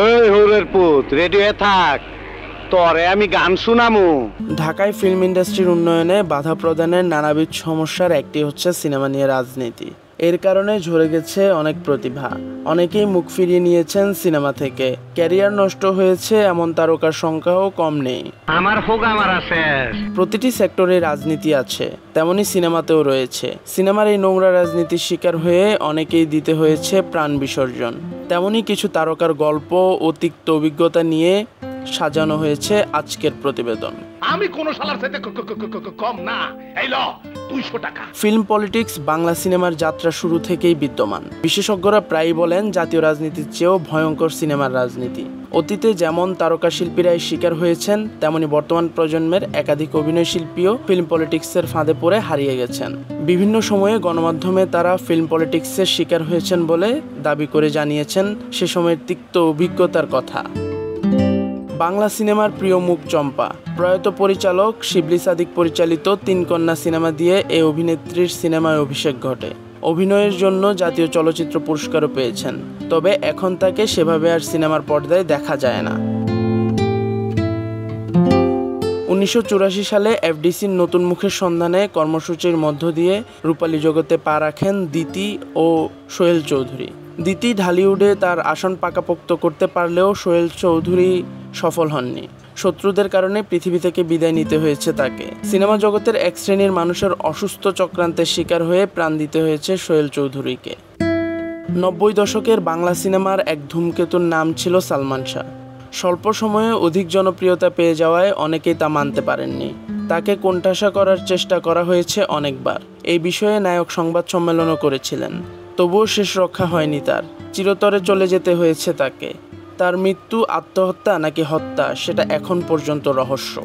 ওই হোরের পুত রেডি হয়ে থাক, তরে আমি গান শুনামু। ঢাকায় ফিল্ম ইন্ডাস্ট্রির উন্নয়নে বাধা প্রদানের নানাবিধ সমস্যার একটি হচ্ছে সিনেমা নিয়ে রাজনীতি। এর কারণে ঝরে গেছে অনেক প্রতিভা, অনেকেই মুখ ফিরিয়ে নিয়েছেন সিনেমা থেকে। ক্যারিয়ার নষ্ট হয়েছে এমন তারকার সংখ্যাও কম নেই। আমার হোগা মারা শেষ। প্রতিটি সেক্টরে রাজনীতি আছে, তেমনি সিনেমাতেও রয়েছে। সিনেমার এই নোংরা রাজনীতির শিকার হয়ে অনেকেই দিতে হয়েছে প্রাণ বিসর্জন। তেমনি কিছু তারকার গল্প ও তিক্ত অভিজ্ঞতা নিয়ে সাজানো হয়েছে আজকের প্রতিবেদন। আমি কোন শালার সাথে কম না। এই ল 200 টাকা। ফিল্ম পলিটিক্স বাংলা সিনেমার যাত্রা শুরু থেকেই বিদ্যমান। বিশেষজ্ঞরা প্রায়ই বলেন জাতীয় রাজনীতির চেয়েও ভয়ঙ্কর সিনেমার রাজনীতি। অতীতে যেমন তারকা শিল্পীরাই শিকার হয়েছেন, তেমনি বর্তমান প্রজন্মের একাধিক অভিনয় শিল্পীও ফিল্ম পলিটিক্সের ফাঁদে পড়ে হারিয়ে গেছেন। বিভিন্ন সময়ে গণমাধ্যমে তারা ফিল্ম পলিটিক্সের শিকার হয়েছেন বলে দাবি করে জানিয়েছেন সে সময়ের তিক্ত অভিজ্ঞতার কথা। বাংলা সিনেমার প্রিয় মুখ চম্পা। প্রয়াত পরিচালক শিবলি সাদিক পরিচালিত 3 কন্যা সিনেমা দিয়ে এই অভিনেত্রীর সিনেমায় অভিষেক ঘটে। অভিনয়ের জন্য জাতীয় চলচ্চিত্র পুরস্কারও পেয়েছেন, তবে এখন তাকে সেভাবে আর সিনেমার পর্দায় দেখা যায় না। 1984 সালে এফডিসির নতুন মুখের সন্ধানে কর্মসূচির মধ্য দিয়ে রূপালী জগতে পা রাখেন দিতি ও সোহেল চৌধুরী। দিতি ঢালিউডে তার আসন পাকাপোক্ত করতে পারলেও সোহেল চৌধুরী সফল হননি। শত্রুদের কারণে পৃথিবী থেকে বিদায় নিতে হয়েছে তাকে। সিনেমা জগতের এক শ্রেণীর মানুষের অসুস্থ চক্রান্তের শিকার হয়ে প্রাণ দিতে হয়েছে সোহেল চৌধুরীকে। 90 দশকের বাংলা সিনেমার এক ধূমকেতুর নাম ছিল সালমান শাহ। স্বল্প সময়ে অধিক জনপ্রিয়তা পেয়ে যাওয়ায় অনেকেই তা মানতে পারেননি। তাকে কোণঠাসা করার চেষ্টা করা হয়েছে অনেকবার। এই বিষয়ে নায়ক সংবাদ সম্মেলনও করেছিলেন, তবুও শেষ রক্ষা হয়নি তার। চিরতরে চলে যেতে হয়েছে তাকে। তার মৃত্যু আত্মহত্যা নাকি হত্যা, সেটা এখন পর্যন্ত রহস্য।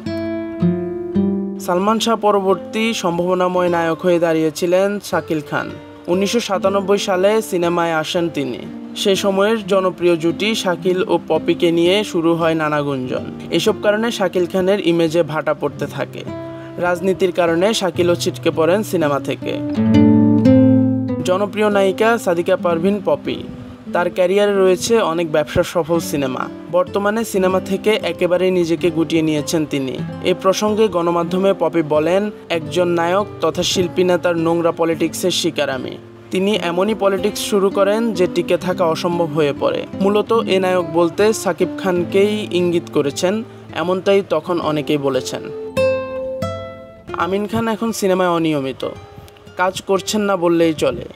সালমান শাহ পরবর্তী সম্ভাবনাময় নায়ক হয়ে দাঁড়িয়েছিলেন শাকিল খান। 1997 সালে সিনেমায় আসেন তিনি। সে সময়ের জনপ্রিয় জুটি শাকিল ও পপিকে নিয়ে শুরু হয় নানা গুঞ্জন। এসব কারণে শাকিল খানের ইমেজে ভাটা পড়তে থাকে। রাজনীতির কারণে শাকিলও ছিটকে পড়েন সিনেমা থেকে। জনপ্রিয় নায়িকা সাদিকা পারভিন পপি। তার ক্যারিয়ারে রয়েছে অনেক ব্যবসা সফল সিনেমা। বর্তমানে সিনেমা থেকে একেবারেই নিজেকে গুটিয়ে নিয়েছেন তিনি। এ প্রসঙ্গে গণমাধ্যমে পপি বলেন, একজন নায়ক তথা শিল্পী নেতার নোংরা পলিটিক্সের শিকার আমি। তিনি এমনই পলিটিক্স শুরু করেন যে টিকে থাকা অসম্ভব হয়ে পড়ে। মূলত এ নায়ক বলতে সাকিব খানকেই ইঙ্গিত করেছেন, এমনটাই তখন অনেকেই বলেছেন। আমিন খান এখন সিনেমায় অনিয়মিত, কাজ করছেন না বললেই চলে।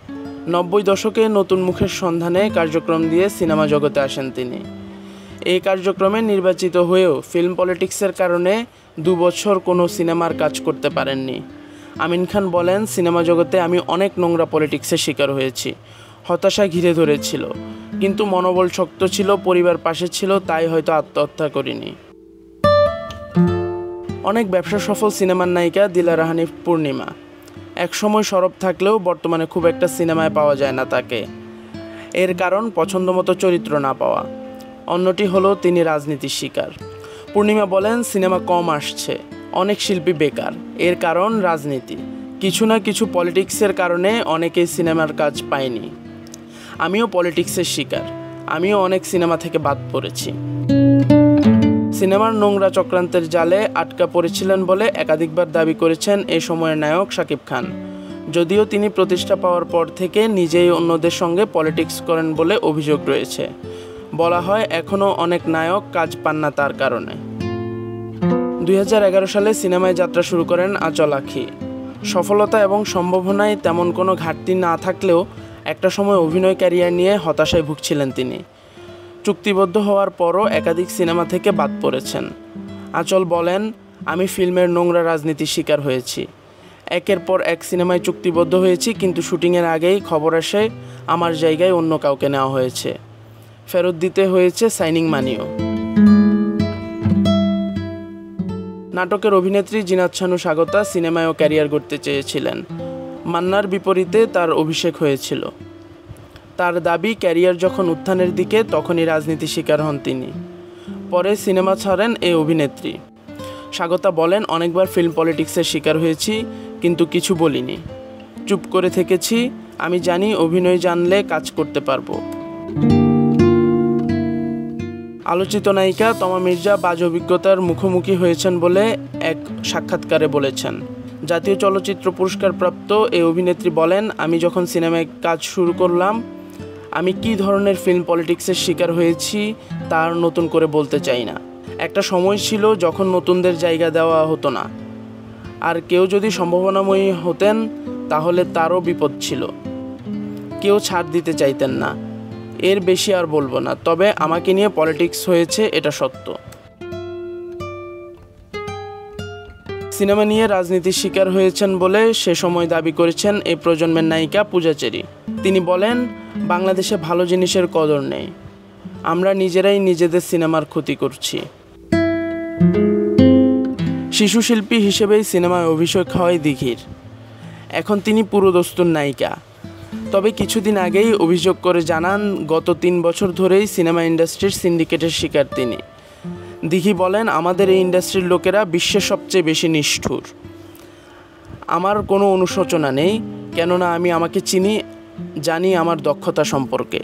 90 দশকে নতুন মুখের সন্ধানে কার্যক্রম দিয়ে সিনেমা জগতে আসেন তিনি। এই কার্যক্রমে নির্বাচিত হয়েও ফিল্ম পলিটিক্সের কারণে 2 বছর কোনো সিনেমার কাজ করতে পারেননি। আমিন খান বলেন, সিনেমা জগতে আমি অনেক নোংরা পলিটিক্সের শিকার হয়েছি। হতাশা ঘিরে ধরেছিল, কিন্তু মনোবল শক্ত ছিল, পরিবার পাশে ছিল, তাই হয়তো আত্মহত্যা করিনি। অনেক ব্যবসা সফল সিনেমার নায়িকা দিলারা হানিফ পূর্ণিমা। একসময় সরব থাকলেও বর্তমানে খুব একটা সিনেমায় পাওয়া যায় না তাকে। এর কারণ পছন্দমতো চরিত্র না পাওয়া। অন্যটি হলো তিনি রাজনীতির শিকার। পূর্ণিমা বলেন, সিনেমা কম আসছে, অনেক শিল্পী বেকার। এর কারণ রাজনীতি। কিছু না কিছু পলিটিক্সের কারণে অনেকেই সিনেমার কাজ পায়নি। আমিও পলিটিক্সের শিকার। আমিও অনেক সিনেমা থেকে বাদ পড়েছি। সিনেমার নোংরা চক্রান্তের জালে আটকা পড়েছিলেন বলে একাধিকবার দাবি করেছেন এ সময়ের নায়ক শাকিব খান। যদিও তিনি প্রতিষ্ঠা পাওয়ার পর থেকে নিজেই অন্যদের সঙ্গে পলিটিক্স করেন বলে অভিযোগ রয়েছে। বলা হয় এখনও অনেক নায়ক কাজ পান না তার কারণে। 2011 সালে সিনেমায় যাত্রা শুরু করেন আঁচল আঁখি। সফলতা এবং সম্ভাবনায় তেমন কোনো ঘাটতি না থাকলেও একটা সময় অভিনয় ক্যারিয়ার নিয়ে হতাশায় ভুগছিলেন তিনি। চুক্তিবদ্ধ হওয়ার পরও একাধিক সিনেমা থেকে বাদ পড়েছেন। আঁচল বলেন, আমি ফিল্মের নোংরা রাজনীতির শিকার হয়েছি। একের পর এক সিনেমায় চুক্তিবদ্ধ হয়েছি, কিন্তু শুটিংয়ের আগেই খবর আসে আমার জায়গায় অন্য কাউকে নেওয়া হয়েছে। ফেরত দিতে হয়েছে সাইনিং মানিও। নাটকের অভিনেত্রী জিনাত শানু স্বাগতা সিনেমায়ও ক্যারিয়ার করতে চেয়েছিলেন। মান্নার বিপরীতে তার অভিষেক হয়েছিল। তার দাবি, ক্যারিয়ার যখন উত্থানের দিকে তখনই রাজনীতি শিকার হন তিনি। পরে সিনেমা ছাড়েন এই অভিনেত্রী। স্বাগতা বলেন, অনেকবার ফিল্ম পলিটিক্সের শিকার হয়েছি, কিন্তু কিছু বলিনি, চুপ করে থেকেছি। আমি জানি অভিনয় জানলে কাজ করতে পারবো। আলোচিত নায়িকা তমা মির্জা বাজে অভিজ্ঞতার মুখোমুখি হয়েছেন বলে এক সাক্ষাৎকারে বলেছেন। জাতীয় চলচ্চিত্র পুরস্কারপ্রাপ্ত এই অভিনেত্রী বলেন, আমি যখন সিনেমায় কাজ শুরু করলাম, আমি কী ধরনের ফিল্ম পলিটিক্সের শিকার হয়েছি তা আর নতুন করে বলতে চাই না। একটা সময় ছিল যখন নতুনদের জায়গা দেওয়া হতো না, আর কেউ যদি সম্ভাবনাময়ী হতেন তাহলে তারও বিপদ ছিল। কেউ ছাড় দিতে চাইতেন না। এর বেশি আর বলবো না, তবে আমাকে নিয়ে পলিটিক্স হয়েছে, এটা সত্য। সিনেমা নিয়ে রাজনীতির শিকার হয়েছেন বলে সে সময় দাবি করেছেন এই প্রজন্মের নায়িকা পূজা চেরি। তিনি বলেন, বাংলাদেশে ভালো জিনিসের কদর নেই, আমরা নিজেরাই নিজেদের সিনেমার ক্ষতি করছি। শিশু শিল্পী হিসেবেই সিনেমায় অভিষেক হয় দিঘির। এখন তিনি পুরোদস্তুর নায়িকা। তবে কিছুদিন আগেই অভিযোগ করে জানান, গত 3 বছর ধরেই সিনেমা ইন্ডাস্ট্রির সিন্ডিকেটের শিকার তিনি। দিঘি বলেন, আমাদের এই ইন্ডাস্ট্রির লোকেরা বিশ্বের সবচেয়ে বেশি নিষ্ঠুর। আমার কোনো অনুশোচনা নেই, কেননা আমি আমাকে চিনি, জানি আমার দক্ষতা সম্পর্কে।